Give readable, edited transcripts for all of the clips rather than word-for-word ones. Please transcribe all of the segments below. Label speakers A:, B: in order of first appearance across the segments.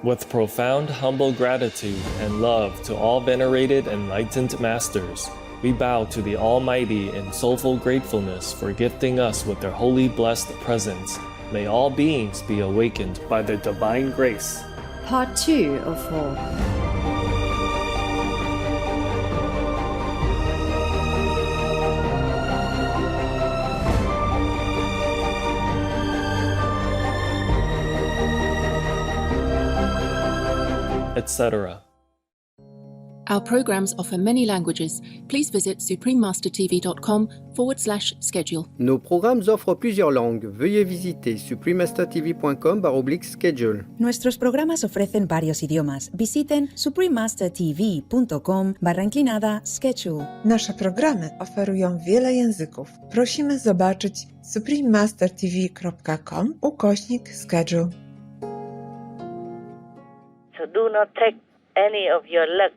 A: With profound humble gratitude and love to all venerated enlightened masters, we bow to the Almighty in soulful gratefulness for gifting us with their holy blessed presence. May all beings be awakened by their divine grace.
B: Part 2 of 4.
A: Etc.
C: Our programs offer many languages. Please visit suprememastertv.com/schedule.
D: Nos programmes offrent plusieurs langues. Veuillez visiter suprememastertv.com/schedule.
E: Nuestros programas ofrecen varios idiomas. Visiten suprememastertv.com/schedule.
F: Nasze programy oferują wiele języków. Prosimy zobaczyć suprememastertv.com/schedule.
G: So do not take any of your luck,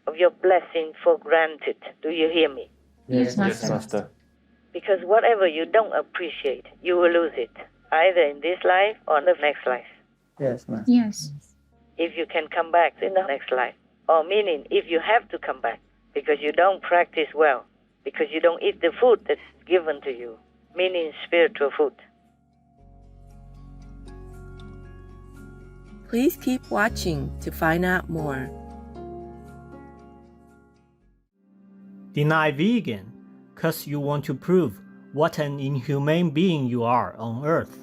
G: of your blessing for granted. Do you hear me?
A: Yes, Master.
G: Because whatever you don't appreciate, you will lose it, either in this life or the next life.
H: Yes, Master.
B: Yes.
G: If you can come back in the next life, or meaning if you have to come back because you don't practice well, because you don't eat the food that's given to you, meaning spiritual food.
I: Please keep watching to find out more.
H: Deny vegan, cause you want to prove what an inhumane being you are on Earth.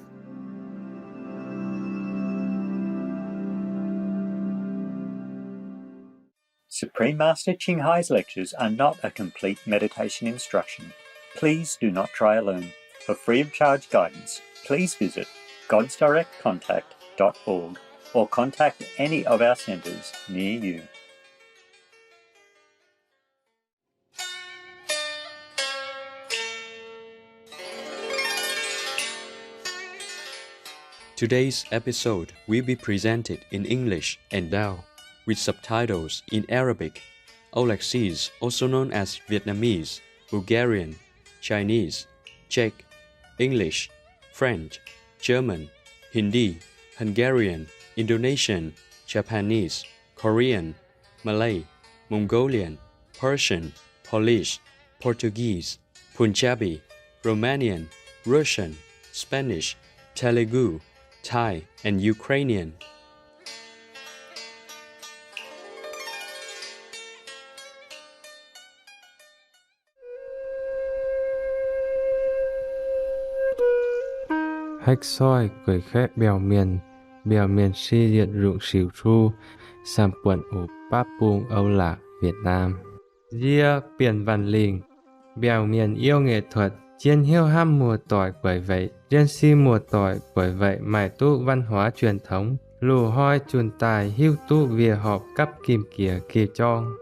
J: Supreme Master Ching Hai's lectures are not a complete meditation instruction. Please do not try alone. For free of charge guidance, please visit godsdirectcontact.org or contact any of our centers near you.
K: Today's episode will be presented in English and Dao, with subtitles in Arabic, Aulacese, also known as Vietnamese, Bulgarian, Chinese, Czech, English, French, German, Hindi, Hungarian, Indonesian, Japanese, Korean, Malay, Mongolian, Persian, Polish, Portuguese, Punjabi, Romanian, Russian, Spanish, Telugu, Thai, and Ukrainian.
L: Hách soi quầy khẽ bèo miền si diệt rụng xỉu tru, sàm quận ủ báp buông Âu Lạc, Việt Nam. Dia biển văn lình, bèo miền yêu nghệ thuật, chiên hiếu ham mùa tỏi bởi vậy, riêng si mùa tỏi bởi vậy mải tu văn hóa truyền thống, lù hoi chuồn tài hiếu tu vìa họp cấp kim kìa kỳ chong.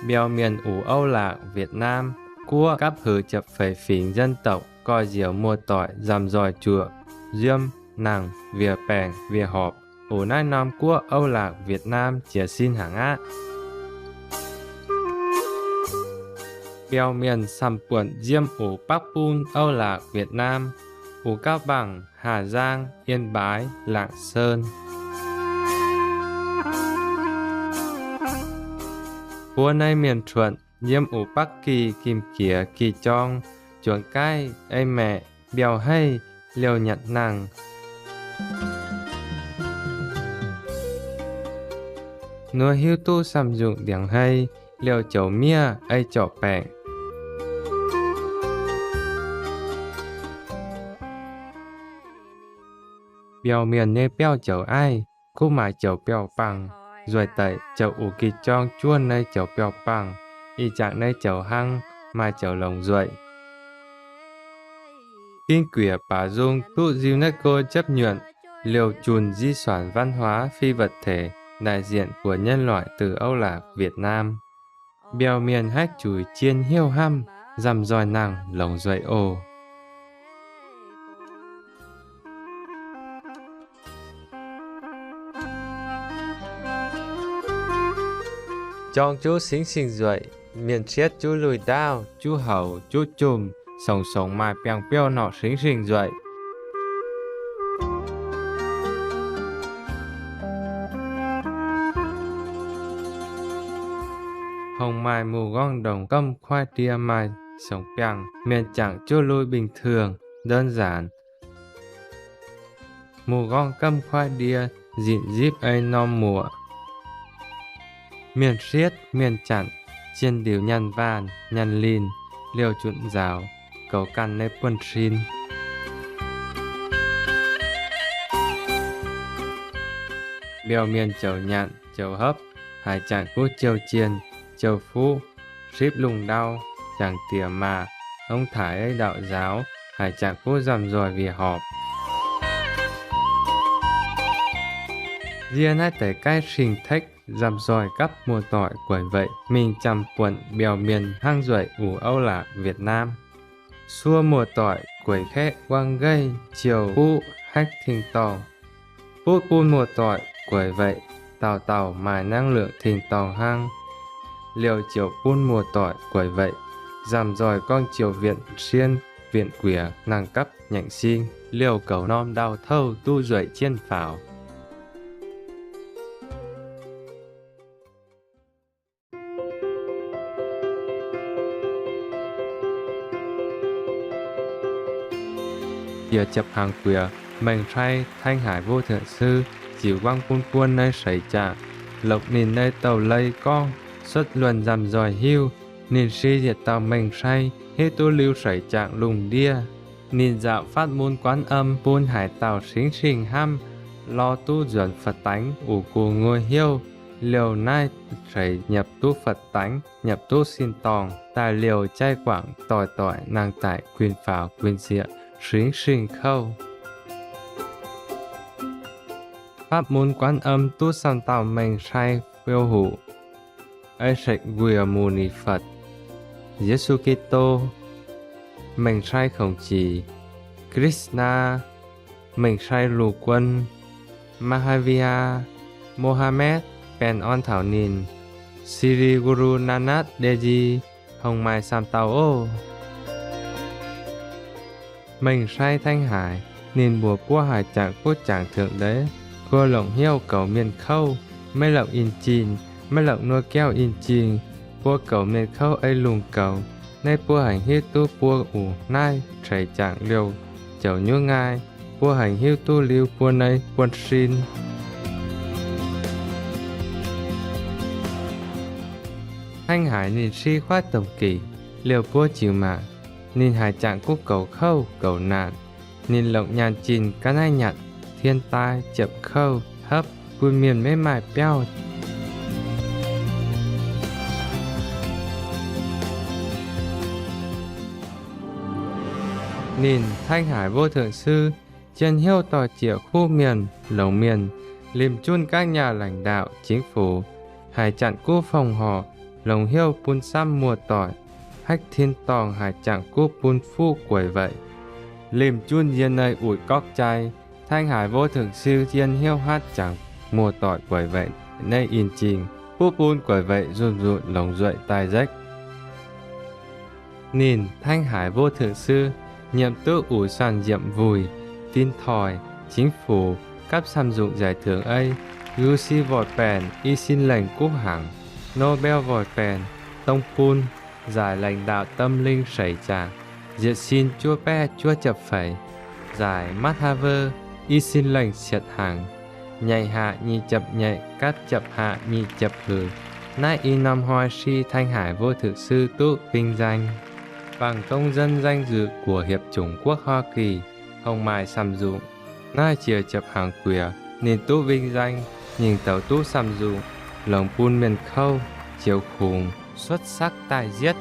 L: Bèo miền ủ Âu Lạc, Việt Nam, cua cấp hử chập phẩy phỉnh dân tộc, coi diều mua tỏi, dằm dòi chùa, diêm, nàng, vìa bèng, vìa họp, ủ nai nom cua Âu Lạc, Việt Nam, chìa xin hàng á. Bèo miền sầm quận diêm ủ Bắc Pun, Âu Lạc, Việt Nam, ủ Cao Bằng, Hà Giang, Yên Bái, Lạng Sơn. Cua nay miền thuận, diêm ủ Bắc Kỳ, Kim Kía, Kỳ Chong, chuồng cai, ây mẹ, bèo hay, liều nhật nàng. Nua hiu tu sầm dụng điển hay, liều chầu mía, ây chậu bẹn. Bèo miền nê bèo chầu ai, cú mải chầu bèo bằng, rồi tẩy chầu ủ Kỳ Chong chuôn nơi chầu bèo bằng, y trạng nơi chầu hăng, mai chầu lồng ruội. Kinh quỷ bà dung tu UNESCO chấp nhận liều chùn di sản văn hóa phi vật thể đại diện của nhân loại từ Âu Lạc, Việt Nam. Bèo miền hách chùi chiên hiêu hăm, dằm dòi nàng lồng ruội ồ. Chong chú xính xinh ruội, miền chiết chú lùi đao, chú hầu, chú chùm, sống sống mai bèng bèo nọ xính xinh ruội. hồng mai mù gong đồng câm khoai tia mai sống bèng miền chẳng chua lui bình thường đơn giản mù gong câm khoai đia dịn díp ấy non mùa miền siết miền chặn chiên điều nhăn van nhăn lin liều chuộn rào cầu căn nếp quân xin biểu miền chầu nhạn chầu hấp hải chẳng cú chầu chiên chầu phú ship lùng đau chẳng tỉa mà ông thải ấy đạo giáo hải chẳng cú dầm rồi vì họp riêng hai tể cái sinh thích dầm rồi cấp mùa tỏi quẩy vậy mình chăm quận bèo miền hang duệ ủ Âu Lạc Việt Nam xua mùa tỏi quẩy khẽ quang gây chiều u hách thình tàu bút bun mùa tỏi quẩy vậy tàu tàu mài năng lượng thình tàu hang liều chiều bun mùa tỏi quẩy vậy dầm rồi con chiều viện xiên viện quỉa nàng cấp nhạnh xin liều cầu non đau thâu tu duệ chiên phảo giờ chập hàng quìa mình trai thanh hải vô thượng sư chịu quang quân quân nơi sấy trả lộc nhìn nơi tàu lây con xuất luận dằm dòi hưu nhìn si diệt tàu mình say hết tu lưu sấy trạng lùng đia nhìn dạo phát môn quán âm buôn hải tàu xính xình ham lo tu duyên Phật tánh ủ cù ngôi hiêu liều nai sấy nhập tu Phật tánh nhập tu xin tòng tài liều chay quảng tỏi tỏi nàng tại quyền phảo quyền diệu xuyến sinh khâu pháp môn quán âm tu sanh tàu mình sai phiêu hữu ấy sạch quìa mù ni Phật Giêsu Kitô mình sai khổng chỉ Krishna mình sai lù quân Mahavir Mohammed Pen on thảo nín Sri Guru Nanak Deji hồng mai sam tàu ô mình sai thanh hải nhìn bùa qua hải trạng quốc trạng thượng đế cô lộng hiêu cầu miền khâu mấy lộng in chìn mấy lộng nuôi keo in chìn bùa cầu miền khâu ấy lùng cầu nay bùa hành hiu tu bùa ủ nai chảy trạng liều chầu nhua ngai bùa hành hiu tu liêu bùa này quân xin thanh hải nhìn si khoát tổng kỳ liều bùa chịu mạng nhìn hải trạng quốc cầu khâu cầu nạn nhìn lộng nhàn chìn cá nai nhặt thiên tai chậm khâu hấp quân miền mê mải béo nhìn thanh hải vô thượng sư trên hiêu tỏ chĩa khu miền lồng miền liềm chun các nhà lãnh đạo chính phủ hải chặn cú phòng họ lồng hiêu bun xăm mùa tỏi hách thiên tòng hải trạng cúp bun phu quẩy vậy liềm chun diên nơi ủi cóc chay thanh hải vô thượng sư diên hiêu hát chẳng mùa tỏi quẩy vậy nơi in trình bút bun quẩy vậy run run lồng duệ tai rách nhìn thanh hải vô thượng sư nhiệm tước ủi sàn diệm vùi tin thòi chính phủ cấp tham dụng giải thưởng ấy gu si vòi pèn y xin lệnh cúp hẳn Nobel vòi pèn tông pun giải lãnh đạo tâm linh sẩy tràng diệt xin chua pe chua chập phẩy giải mắt haver y xin lệnh siệt hàng nhạy hạ nhị chập nhạy cắt chập hạ nhị chập hử nai y năm hoa si thanh hải vô thực sư tụ vinh danh bằng công dân danh dự của Hiệp chủng quốc Hoa Kỳ hồng mài sầm dụng nai chìa chập hàng quìa nhìn tụ vinh danh nhìn tàu tụ sầm dụng lòng pun miền khâu chiều khủng xuất sắc tài giết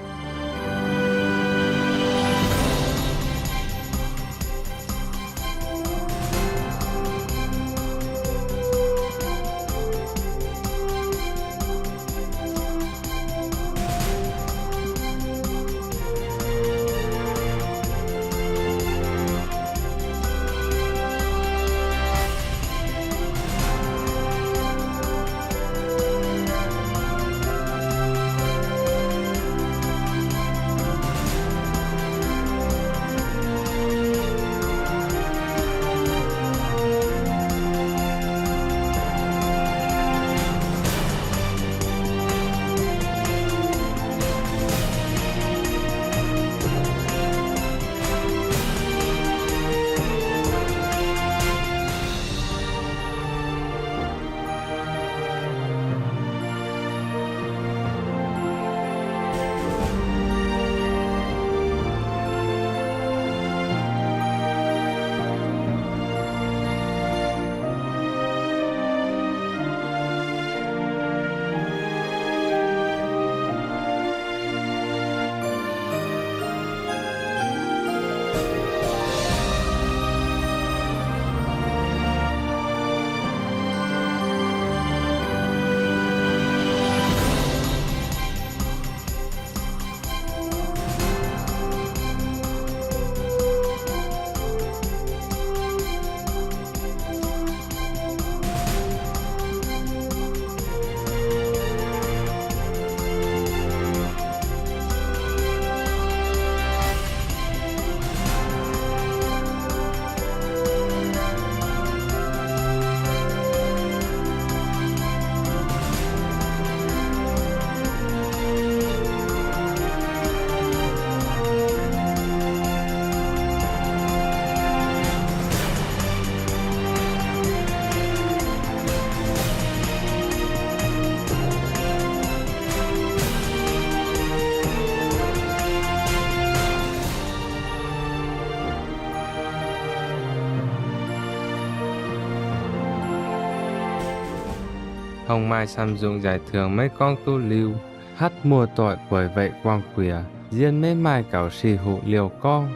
L: Hồng Mai Samsung giải thưởng mấy con tu lưu, hát mùa tội bởi vậy quang quìa, riêng mấy mai cảo xì hụ liều con.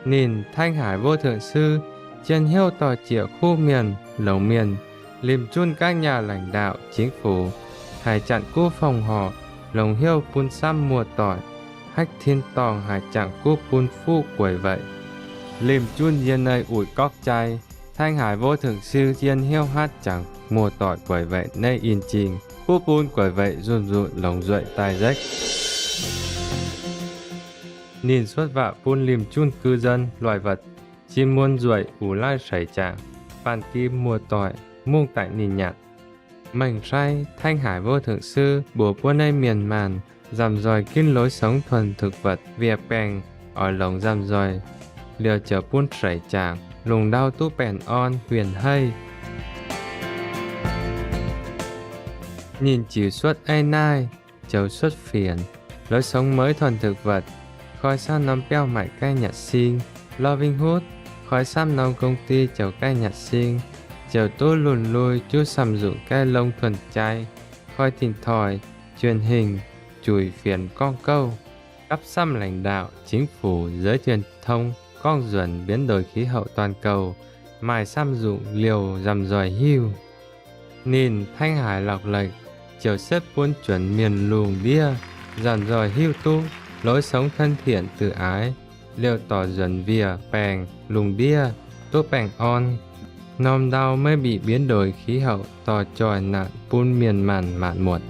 L: Nhìn Thanh Hải Vô Thượng Sư, trên hiếu tỏ triệu khu miền, lầu miền, liềm chun các nhà lãnh đạo, chính phủ, hải chặn cú phòng họ, lồng hiếu pun xăm mùa tỏi, hách thiên tòng hải chặn cú pun phu quẩy vậy. Liềm chun yên nơi ủi cóc chay, Thanh Hải Vô Thượng Sư thiên hiếu hát chẳng mùa tỏi quẩy vậy nơi yên trình, cú pun quẩy vậy run rụn lồng duệ tai rách. Nhìn xuất vạ pun liềm chun cư dân, loài vật, chim muôn ruồi ủ lai sảy trạng, bàn kim mùa tỏi, muông tại nhìn nhạt. Mảnh say, Thanh Hải Vô Thượng Sư, bùa quân ấy miền màn, dằm dòi kinh lối sống thuần thực vật, vìa bèng, ở lồng dằm dòi, liều trở pun sảy trạng, lùng đau tu bèn on, huyền hay. Nhìn chỉ xuất ai nai, chầu xuất phiền, lối sống mới thuần thực vật, khói xăm nắm beo mại cây nhạt sinh, Loving Hood, khói xăm nông công ty chầu cây nhạt sinh, chầu tôi lùn lui chú sầm dụng cây lông thuần chay, khói thỉnh thòi, truyền hình, chùi phiền con câu, cấp xăm lãnh đạo, chính phủ, giới truyền thông, con duẩn biến đổi khí hậu toàn cầu, mài xăm dụng liều rằm dòi hưu. Nhìn Thanh Hải lọc lệch, chiều xếp buôn chuẩn miền luồng đia, rằm dòi hưu tu, lối sống thân thiện tự ái, liều tỏ dần vìa, bèng, lùng đia, tốt bèng on. Nòm đau mới bị biến đổi khí hậu tỏ tròi nạn pun miền màn mạn muộn.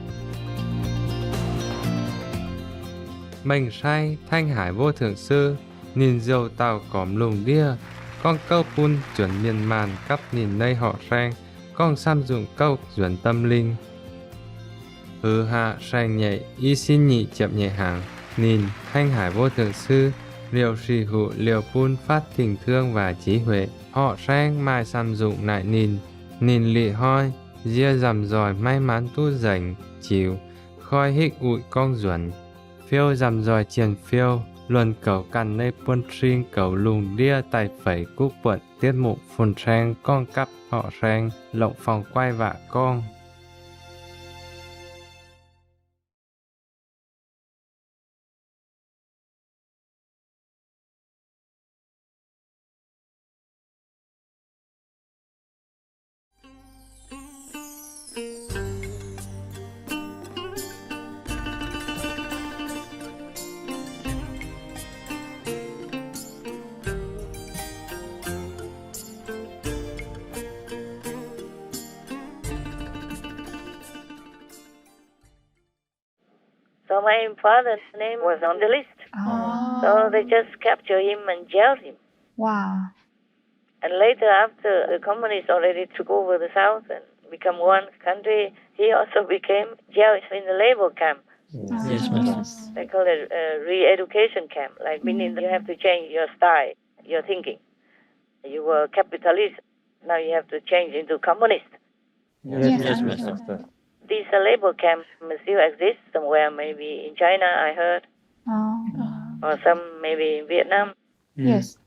L: Mình say Thanh Hải Vô Thượng Sư, nhìn dầu tàu cỏm lùng đia, con câu pun chuẩn miền màn cắp nhìn nơi họ sang, con xăm dụng câu chuẩn tâm linh. Hạ sang nhạy, y xin nhị chậm nhẹ hàng, nhìn Thanh Hải Vô Thượng Sư, liều trì hụ liều pun phát tình thương và trí huệ, họ sang mai xăm dụng lại nhìn lị hoi, ria rằm dòi may mắn tu rảnh, chịu, khói hích ụi con duẩn, phiêu rằm dòi triền phiêu, luân cầu cằn nơi pun trinh cầu lùng đia tài phẩy cúc bận tiết mục phun sang con cắp họ sang, lộng phòng quay vạ con.
G: So my father's name was on the list.
B: Oh.
G: So they just captured him and jailed him.
B: Wow.
G: And later, after the communists already took over the South and become one country, he also became jailed in the labor camp.
H: Yes,
B: Yes.
G: They call it a re-education camp, like meaning you have to change your style, your thinking. You were capitalist, now you have to change into communist.
B: Yes.
G: These labor camps still exist somewhere, maybe in China, I heard,
B: Oh.
G: or some maybe in Vietnam.
B: Yes.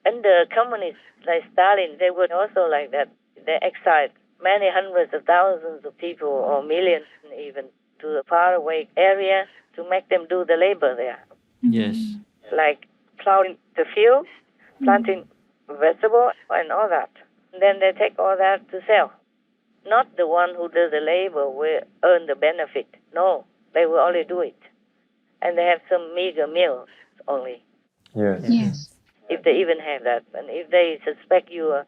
G: And the communists, like Stalin, they were also like that. They exiled many hundreds of thousands of people, or millions even, to the faraway area to make them do the labor there.
H: Yes.
G: Like plowing the field, planting vegetables, and all that. Then they take all that to sell. Not the one who does the labor will earn the benefit. No, they will only do it. And they have some meager meals only.
B: Yes.
G: If they even have that. And if they suspect you are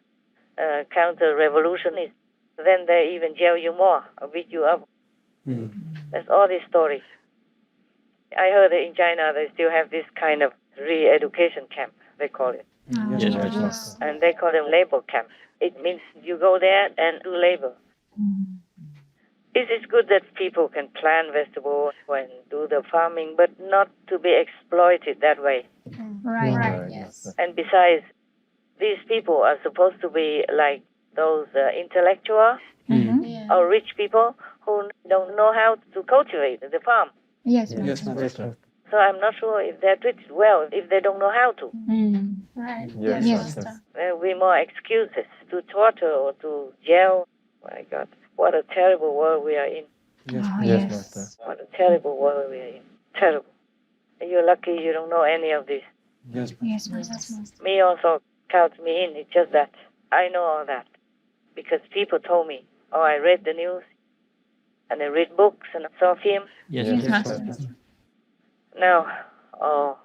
G: a counter-revolutionist, then they even jail you more or beat you up. That's all this story. I heard that in China they still have this kind of re-education camp, they call it.
B: Yes.
G: And they call them labor camps. It means you go there and do labor. It is good that people can plant vegetables and do the farming, but not to be exploited that way.
B: Right. Yes.
G: And besides, these people are supposed to be like those intellectuals or rich people who don't know how to cultivate the farm.
B: Yes.
H: Yes.
G: So I'm not sure if they're treated well if they don't know how to.
B: Right.
A: Yes,
B: Yes.
A: Master.
G: There will be more excuses to torture or to jail. My God, what a terrible world we are in.
A: Yes, Master.
G: What a terrible world we are in. Terrible. You're lucky you don't know any of this.
A: Yes,
B: Yes, Master.
G: Me also counts me in. It's just that I know all that because people told me. Oh, I read the news and I read books and I saw films.
B: Yes, Master.
G: Now, oh,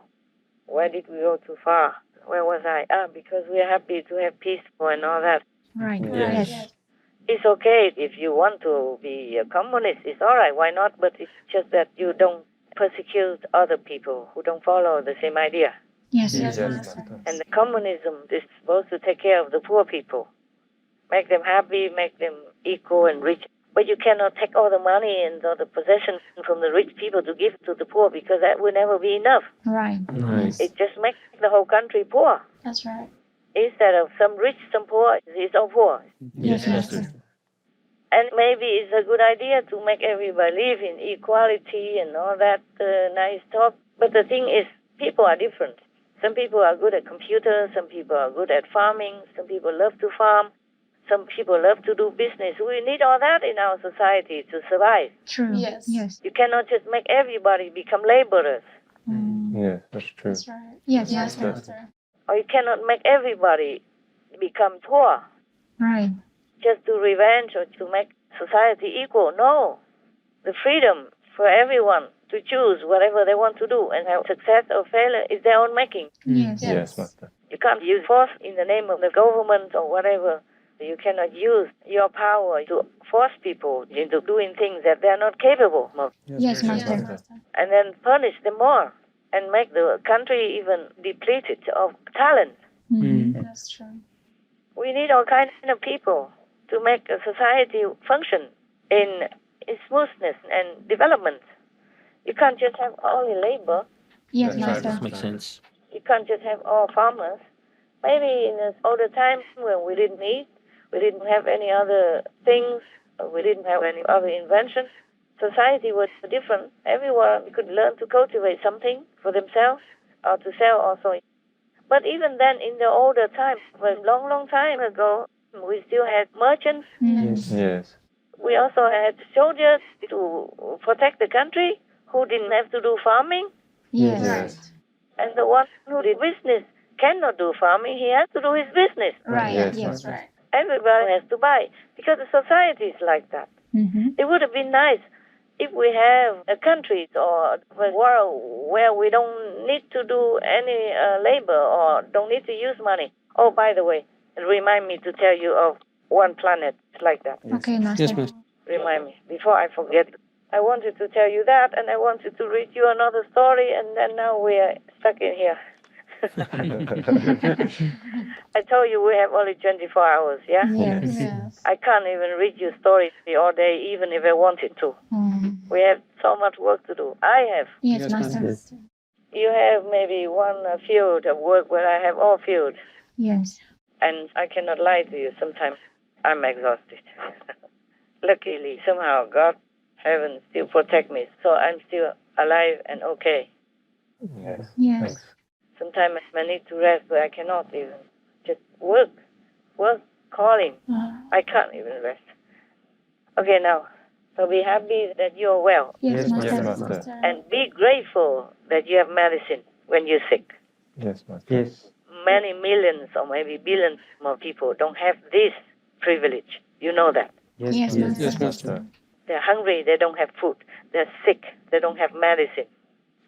G: where did we go too far? Where was I? Because we are happy to have peace and all that.
B: Right.
A: Yes.
B: Yes.
G: It's okay if you want to be a communist. It's all right. Why not? But it's just that you don't persecute other people who don't follow the same idea.
B: Yes,
A: Yes,
B: Master.
A: Master.
G: And the communism is supposed to take care of the poor people, make them happy, make them equal and rich. But you cannot take all the money and all the possessions from the rich people to give to the poor because that will never be enough.
B: Right.
A: Right.
G: It just makes the whole country poor.
B: That's right.
G: Instead of some rich, some poor, it's all poor.
B: Yes, Master.
G: And maybe it's a good idea to make everybody live in equality and all that nice talk. But the thing is, people are different. Some people are good at computers, some people are good at farming, some people love to farm, some people love to do business. We need all that in our society to survive.
B: True. Yes. Yes.
G: You cannot just make everybody become laborers.
A: Yes, that's true.
B: That's right. Yes, Master.
G: Or you cannot make everybody become poor
B: Right.
G: just to revenge or to make society equal. No. The freedom for everyone to choose whatever they want to do and have success or failure is their own making.
B: Yes.
A: Yes, Master.
G: You can't use force in the name of the government or whatever. You cannot use your power to force people into doing things that they're not capable of.
B: Yes, Master.
G: And then punish them more and make the country even depleted of talent.
B: That's true.
G: We need all kinds of people to make a society function in smoothness and development. You can't just have only labor.
B: Yes,
A: That's right.
B: Master.
H: Makes sense.
G: You can't just have all farmers. Maybe in the older times when we didn't eat, we didn't have any other things, we didn't have any other invention, society was different. Everyone could learn to cultivate something for themselves or to sell also. But even then, in the older times, a long, long time ago, we still had merchants.
A: Yes.
G: We also had soldiers to protect the country who didn't have to do farming.
B: Yes.
A: Yes.
G: And the one who did business cannot do farming. He has to do his business.
B: Right.
A: Yes,
B: Yes.
A: Master.
B: Right.
G: Everybody has to buy because the society is like that. It would have been nice if we have a country or a world where we don't need to do any labor or don't need to use money. Oh, by the way, remind me to tell you of one planet like that.
B: Okay, Master.
H: Yes, Master.
G: Remind me before I forget. I wanted to tell you that, and I wanted to read you another story, and then now we are stuck in here. I told you we have only 24 hours, yeah?
B: Yes.
I: Yes.
G: I can't even read you stories all day, even if I wanted to. We have so much work to do. I have.
B: Yes, Master.
G: You have maybe one field of work where I have all fields.
B: Yes.
G: And I cannot lie to you. Sometimes I'm exhausted. Luckily, somehow God, heaven, still protect me. So I'm still alive and okay.
A: Yes.
B: Yes.
G: Sometimes I need to rest, but I cannot even. Just work, calling. I can't even rest. Okay, now, so be happy that you're well.
B: Yes, Master.
A: Yes, Master.
G: And be grateful that you have medicine when you're sick.
A: Yes, Master.
D: Yes.
G: Many millions or maybe billions more people don't have this privilege. You know that.
B: Yes, Master.
H: Yes, Master.
G: They're hungry, they don't have food. They're sick, they don't have medicine.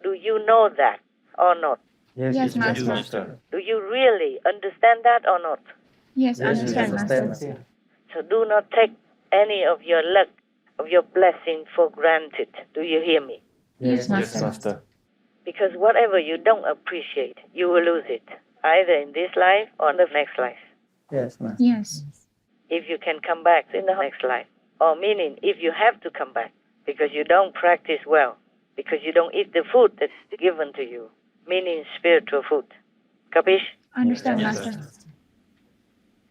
G: Do you know that or not?
B: Yes, Master.
A: Master.
G: Do you really understand that or not?
B: Yes, understand, Master.
G: So do not take any of your luck, of your blessing for granted. Do you hear me?
B: Yes,
A: Yes,
B: Master.
A: Master.
G: Because whatever you don't appreciate, you will lose it, either in this life or the next life.
D: Yes, Master.
B: Yes.
G: If you can come back in the next life, or meaning if you have to come back because you don't practice well, because you don't eat the food that's given to you, meaning spiritual food. Capish?
B: Understand,
A: Yes,
B: Master.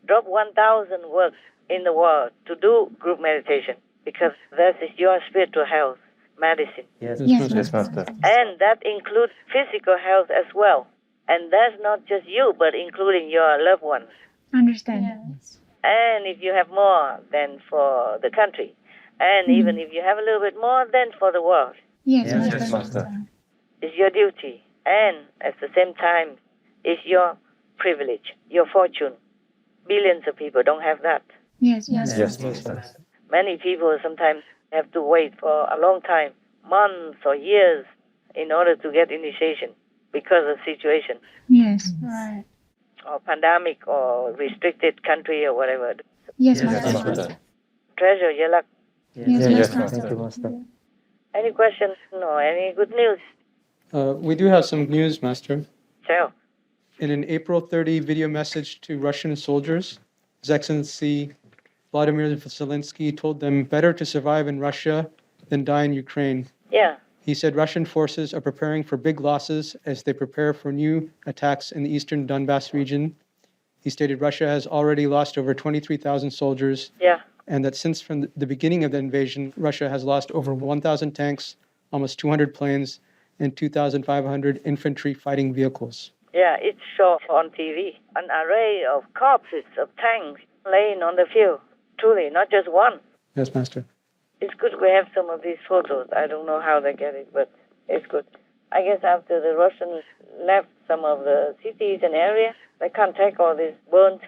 G: Drop 1,000 works in the world to do group meditation because that is your spiritual health, medicine.
D: Yes.
B: Yes,
A: Yes,
B: Master.
A: Master.
G: And that includes physical health as well. And that's not just you, but including your loved ones.
B: Understand.
G: And if you have more, then for the country. And even if you have a little bit more, then for the world.
B: Yes, Master.
G: It's your duty. And at the same time, it's your privilege, your fortune. Billions of people don't have that.
B: Yes, Master.
M: Master.
G: Many people sometimes have to wait for a long time, months or years, in order to get initiation because of situation.
B: Yes. Right.
G: Or pandemic or restricted country or whatever.
B: Yes, Master.
G: Treasure your luck.
B: Yes,
M: Thank
B: Master.
M: you, Master.
G: Any questions? No. Any good news?
N: We do have some news, Master.
G: Tell.
N: In an April 30 video message to Russian soldiers, His Excellency Vladimir Zelensky told them better to survive in Russia than die in Ukraine.
G: Yeah.
N: He said Russian forces are preparing for big losses as they prepare for new attacks in the eastern Donbass region. He stated Russia has already lost over 23,000 soldiers.
G: Yeah.
N: And that since from the beginning of the invasion, Russia has lost over 1,000 tanks, almost 200 planes, and 2,500 infantry fighting vehicles.
G: Yeah, it's shown on TV. An array of corpses of tanks laying on the field. Truly, not just one.
N: Yes, Master.
G: It's good we have some of these photos. I don't know how they get it, but it's good. I guess after the Russians left some of the cities and areas, they can't take all these burnt,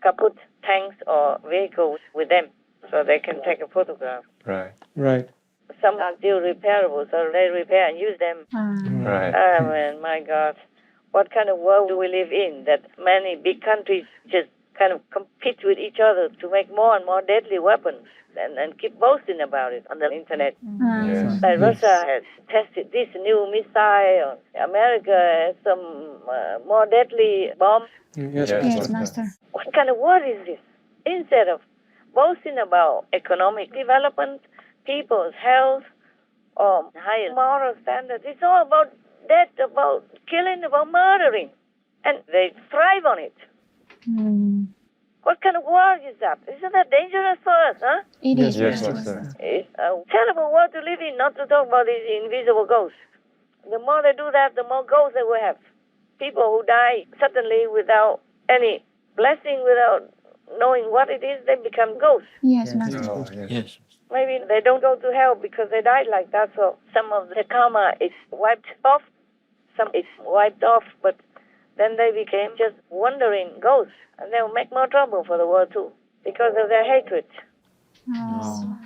G: kaput tanks or vehicles with them, so they can take a photograph.
N: Right.
G: Some are still repairable, so they repair and use them.
M: Right.
G: Man, my God. What kind of world do we live in that many big countries just kind of compete with each other to make more and more deadly weapons and keep boasting about it on the internet? Like Russia has tested this new missile, America has some more deadly bomb.
B: Yes, Master.
G: What kind of world is this? Instead of boasting about economic development, people's health, or higher moral standards, it's all about death, about killing, about murdering. And they thrive on it. What kind of world is that? Isn't that dangerous for us, huh?
B: It is.
M: Yes, Master.
G: It's a terrible world to live in, not to talk about these invisible ghosts. The more they do that, the more ghosts they will have. People who die suddenly without any blessing, without knowing what it is, they become ghosts.
B: Yes, Master.
M: Yes.
G: Maybe they don't go to hell because they died like that, so some of the karma is wiped off, some is wiped off, but then they became just wandering ghosts, and they will make more trouble for the world too, because of their hatred.
B: Oh.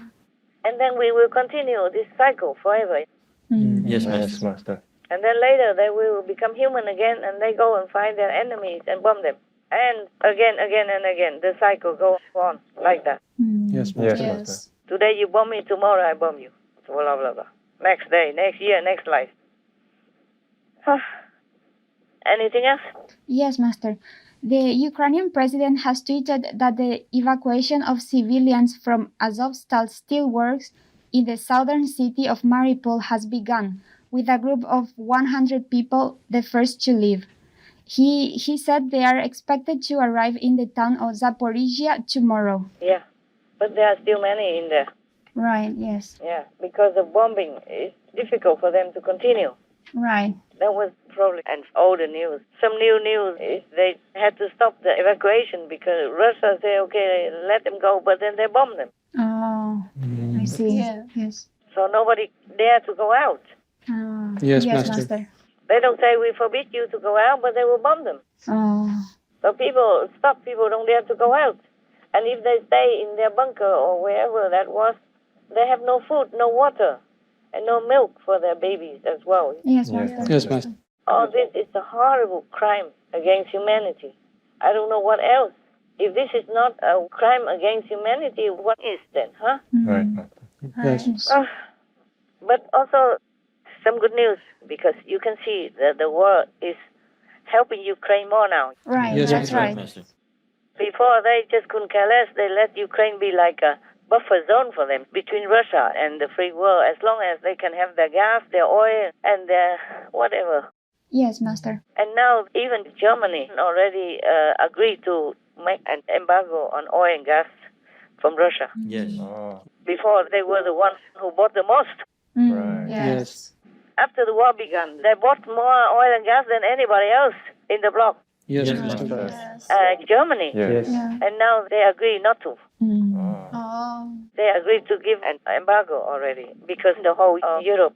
G: And then we will continue this cycle forever.
M: Yes, Master.
G: And then later they will become human again, and they go and find their enemies and bomb them. And again, and again, the cycle goes on like that.
N: Yes, Master.
M: Yes, Master.
G: Today you bomb me, tomorrow I bomb you. Blah, blah, blah. Next day, next year, next life. Anything else?
B: Yes, Master. The Ukrainian president has tweeted that the evacuation of civilians from Azovstal steelworks in the southern city of Mariupol has begun, with a group of 100 people the first to leave. He said they are expected to arrive in the town of Zaporizhia tomorrow.
G: Yeah, but there are still many in there.
B: Right, yes.
G: Yeah, because of bombing, it's difficult for them to continue.
B: Right.
G: That was probably, and all the news. Some new news is they had to stop the evacuation because Russia said, okay, let them go, but then they bomb them.
B: Oh, I see. Yes.
G: So nobody dare to go out.
N: Yes,
B: yes,
N: Master.
G: They don't say we forbid you to go out, but they will bomb them.
B: Oh.
G: So people don't dare to go out. And if they stay in their bunker or wherever that was, they have no food, no water, and no milk for their babies as well.
B: Yes, Master.
N: Yes, Master.
G: All this is a horrible crime against humanity. I don't know what else. If this is not a crime against humanity, what is then, huh?
M: Right.
N: Yes.
G: But also some good news, because you can see that the world is helping Ukraine more now.
B: Right,
N: Yes,
B: that's
N: Master.
B: right.
G: Before, they just couldn't care less. They let Ukraine be like a buffer zone for them between Russia and the free world, as long as they can have their gas, their oil, and their whatever.
B: Yes, Master.
G: And now even Germany already agreed to make an embargo on oil and gas from Russia.
M: Yes.
G: Before, they were the ones who bought the most.
M: Right.
N: Yes.
G: After the war began, they bought more oil and gas than anybody else. in the bloc.
N: Yes,
M: Yes,
N: Master.
M: Master.
G: Germany.
M: Yes.
G: And now they agree not to. They agreed to give an embargo already because the whole Europe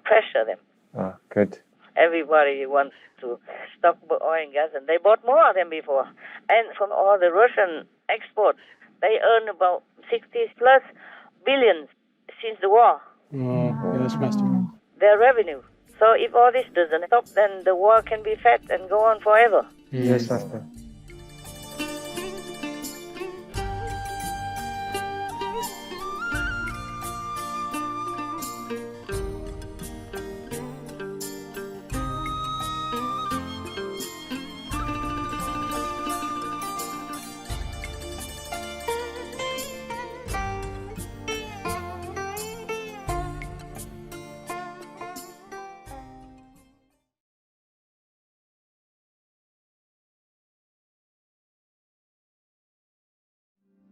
G: pressure them.
M: Ah, good.
G: Everybody wants to stock oil and gas, and they bought more than before. And from all the Russian exports, they earn about 60 plus billions since the war.
N: Yes, Master.
G: Their revenue. So if all this doesn't stop, then the war can be fed and go on forever.
M: Yes, Master.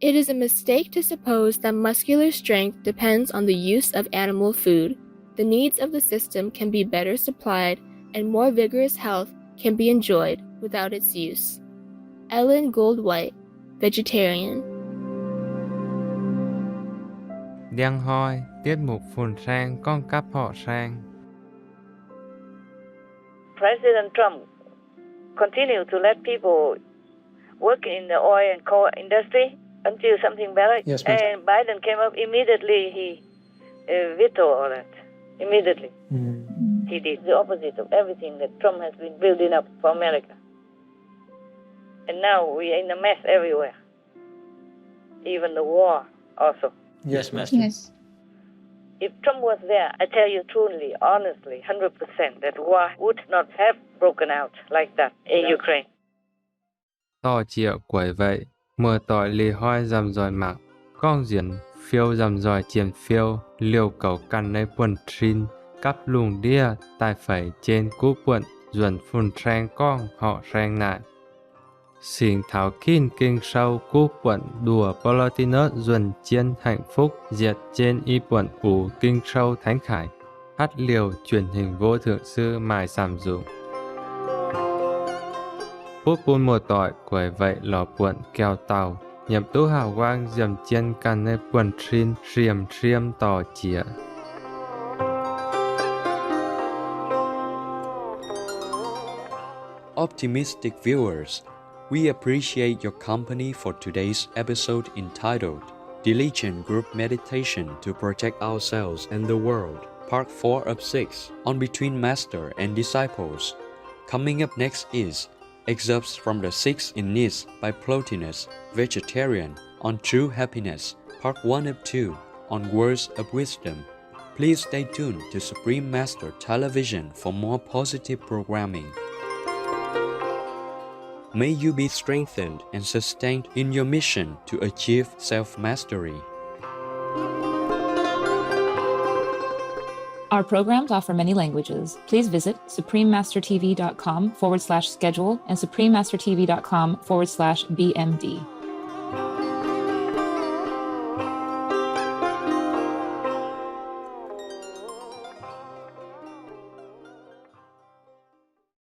O: It is a mistake to suppose that muscular strength depends on the use of animal food. The needs of the system can be better supplied, and more vigorous health can be enjoyed without its use. Ellen Goldwhite, vegetarian.
L: Đen hoi, tiết mục phun sang con cắp họ sang.
G: President Trump continued to let people work in the oil and coal industry until something better.
N: Yes, Master.
G: And Biden came up immediately. He vetoed all that. Immediately. He did the opposite of everything that Trump has been building up for America. And now we are in a mess everywhere. Even the war also.
N: Yes, Master.
B: Yes.
G: If Trump was there, I tell you truly, honestly, 100%, that war would not have broken out like that in Ukraine.
L: To triệu quẩy vậy, mưa tỏi lì hoi dầm dòi mặc, con diễn phiêu dầm dòi triển phiêu, liều cầu căn nơi quần trin, cắp lùng đia, tài phẩy trên cú quận, duẩn phun sang con họ sang nại. Xình thảo kinh kinh sâu cú quận đùa Polotinus duẩn chiến hạnh phúc, diệt trên y quận ủ kinh sâu thánh khải, hát liều truyền hình vô thượng sư mài sàm dụ. Phút bún mùa tỏi quẩy vậy lò quận kèo tàu, nhập tú hào quang dầm chiên căn nơi quần trin xiêm tỏ chĩa.
K: Optimistic viewers, we appreciate your company for today's episode entitled Diligent Group Meditation to Protect Ourselves and the World, Part 4 of 6, on Between Master and Disciples. Coming up next is excerpts from the 6 in Nice by Plotinus, vegetarian, on True Happiness, Part 1 of 2, on Words of Wisdom. Please stay tuned to Supreme Master Television for more positive programming. May you be strengthened and sustained in your mission to achieve self-mastery.
P: Our programs offer many languages. Please visit suprememastertv.com/schedule and suprememastertv.com/BMD.